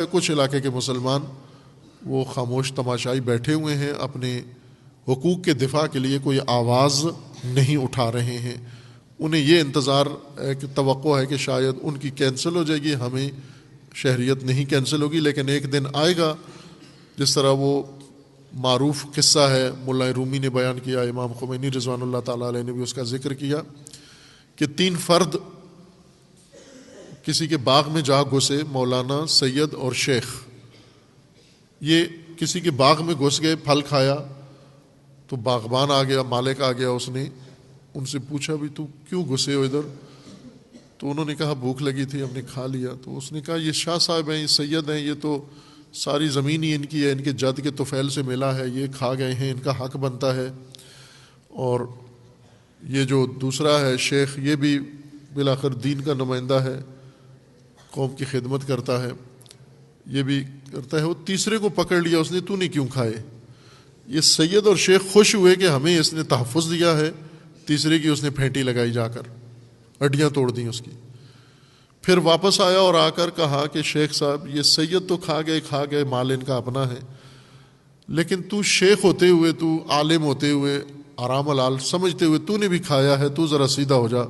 کچھ علاقے کے مسلمان وہ خاموش تماشائی بیٹھے ہوئے ہیں، اپنے حقوق کے دفاع کے لیے کوئی آواز نہیں اٹھا رہے ہیں. انہیں یہ انتظار ہے کہ توقع ہے کہ شاید ان کی کینسل ہو جائے گی، ہمیں شہریت نہیں کینسل ہوگی، لیکن ایک دن آئے گا. جس طرح وہ معروف قصہ ہے ملا رومی نے بیان کیا، امام خمینی رضوان اللہ تعالیٰ علیہ نے بھی اس کا ذکر کیا کہ 3 فرد کسی کے باغ میں جا گھسے، مولانا، سید اور شیخ. یہ کسی کے باغ میں گھس گئے، پھل کھایا تو باغبان آ گیا، مالک آ گیا. اس نے ان سے پوچھا بھی تو کیوں گھسے ہو ادھر؟ تو انہوں نے کہا بھوک لگی تھی، ہم نے کھا لیا. تو اس نے کہا یہ شاہ صاحب ہیں، یہ سید ہیں، یہ تو ساری زمین ہی ان کی ہے، ان کے جد کے طفیل سے ملا ہے، یہ کھا گئے ہیں، ان کا حق بنتا ہے. اور یہ جو دوسرا ہے شیخ، یہ بھی بالآخر دین کا نمائندہ ہے، قوم کی خدمت کرتا ہے، یہ بھی کرتا ہے. وہ تیسرے کو پکڑ لیا اس نے، تو نے کیوں کھائے؟ یہ سید اور شیخ خوش ہوئے کہ ہمیں اس نے تحفظ دیا ہے، تیسرے کی اس نے پھینٹی لگائی، جا کر ہڈیاں توڑ دیں اس کی. پھر واپس آیا اور آ کر کہا کہ شیخ صاحب یہ سید تو کھا گئے، مال ان کا اپنا ہے، لیکن تو شیخ ہوتے ہوئے، تو عالم ہوتے ہوئے، آرام الحال سمجھتے ہوئے تو نے بھی کھایا ہے، تو ذرا سیدھا ہو جا.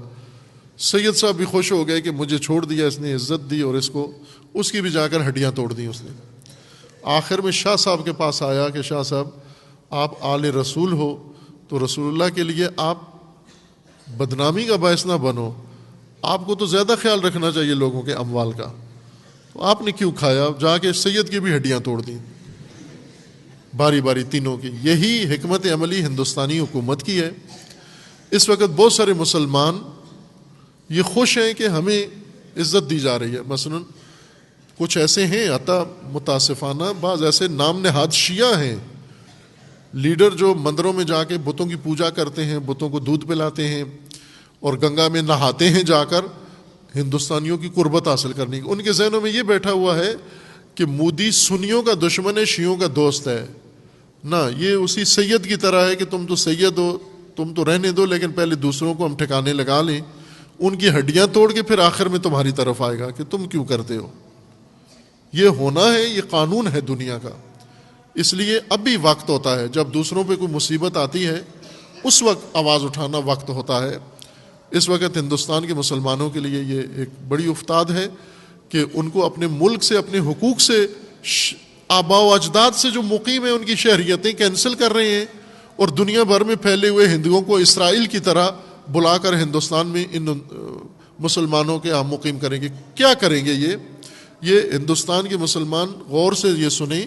سید صاحب بھی خوش ہو گئے کہ مجھے چھوڑ دیا اس نے، عزت دی، اور اس کی بھی جا کر ہڈیاں توڑ دیں اس نے. آخر میں شاہ صاحب کے پاس آیا کہ شاہ صاحب آپ آل رسول ہو، تو رسول اللہ کے لیے آپ بدنامی کا باعث نہ بنو، آپ کو تو زیادہ خیال رکھنا چاہیے لوگوں کے اموال کا، تو آپ نے کیوں کھایا؟ جا کے سید کی بھی ہڈیاں توڑ دیں باری باری تینوں کی. یہی حکمت عملی ہندوستانی حکومت کی ہے. اس وقت بہت سارے مسلمان یہ خوش ہیں کہ ہمیں عزت دی جا رہی ہے. مثلا کچھ ایسے ہیں، عطا متاسفانہ بعض ایسے نام نہاد شیعہ ہیں، لیڈر جو مندروں میں جا کے بتوں کی پوجا کرتے ہیں، بتوں کو دودھ پلاتے ہیں اور گنگا میں نہاتے ہیں جا کر ہندوستانیوں کی قربت حاصل کرنے کی. ان کے ذہنوں میں یہ بیٹھا ہوا ہے کہ مودی سنیوں کا دشمن ہے، شیعوں کا دوست ہے. نہ، یہ اسی سید کی طرح ہے کہ تم تو سید ہو، تم تو رہنے دو، لیکن پہلے دوسروں کو ہم ٹھکانے لگا لیں، ان کی ہڈیاں توڑ کے پھر آخر میں تمہاری طرف آئے گا کہ تم کیوں کرتے ہو. یہ ہونا ہے، یہ قانون ہے دنیا کا. اس لیے اب بھی وقت ہوتا ہے، جب دوسروں پہ کوئی مصیبت آتی ہے اس وقت آواز اٹھانا وقت ہوتا ہے. اس وقت ہندوستان کے مسلمانوں کے لیے یہ ایک بڑی افتاد ہے کہ ان کو اپنے ملک سے، اپنے حقوق سے، آباء و اجداد سے جو مقیم ہیں ان کی شہریتیں کینسل کر رہے ہیں، اور دنیا بھر میں پھیلے ہوئے ہندوؤں کو اسرائیل کی طرح بلا کر ہندوستان میں ان مسلمانوں کے ہم مقیم کریں گے. کیا کریں گے یہ ہندوستان کے مسلمان غور سے یہ سنیں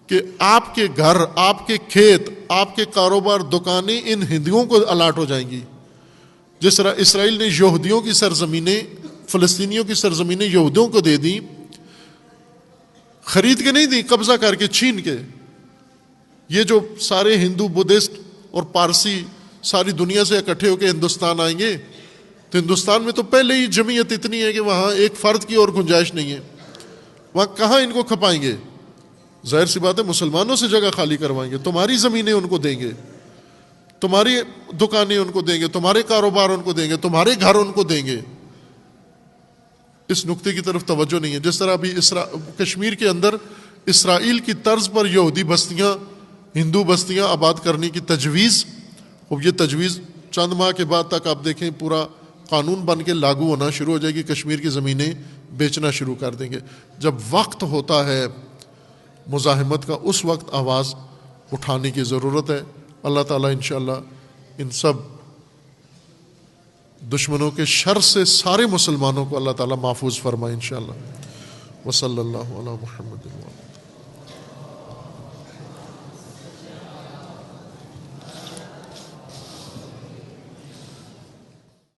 کہ آپ کے گھر، آپ کے کھیت، آپ کے کاروبار، دکانیں ان ہندوؤں کو الاٹ ہو جائیں گی. جس طرح اسرائیل نے یہودیوں کی سرزمینیں، فلسطینیوں کی سرزمینیں یہودیوں کو دے دیں، خرید کے نہیں دی، قبضہ کر کے، چھین کے. یہ جو سارے ہندو، بدھسٹ اور پارسی ساری دنیا سے اکٹھے ہو کے ہندوستان آئیں گے، تو ہندوستان میں تو پہلے ہی جمعیت اتنی ہے کہ وہاں ایک فرد کی اور گنجائش نہیں ہے، وہاں کہاں ان کو کھپائیں گے؟ ظاہر سی بات ہے مسلمانوں سے جگہ خالی کروائیں گے، تمہاری زمینیں ان کو دیں گے، تمہاری دکانیں ان کو دیں گے، تمہارے کاروبار ان کو دیں گے، تمہارے گھر ان کو دیں گے. اس نقطے کی طرف توجہ نہیں ہے. جس طرح ابھی کشمیر کے اندر اسرائیل کی طرز پر یہودی بستیاں، ہندو بستیاں آباد کرنے کی تجویز، اور یہ تجویز چند ماہ کے بعد تک آپ دیکھیں پورا قانون بن کے لاگو ہونا شروع ہو جائے گی. کشمیر کی زمینیں بیچنا شروع کر دیں گے. جب وقت ہوتا ہے مزاحمت کا، اس وقت آواز اٹھانے کی ضرورت ہے. اللہ تعالیٰ انشاءاللہ ان سب دشمنوں کے شر سے سارے مسلمانوں کو اللہ تعالیٰ محفوظ فرمائے انشاءاللہ. وصلی اللہ علی محمد.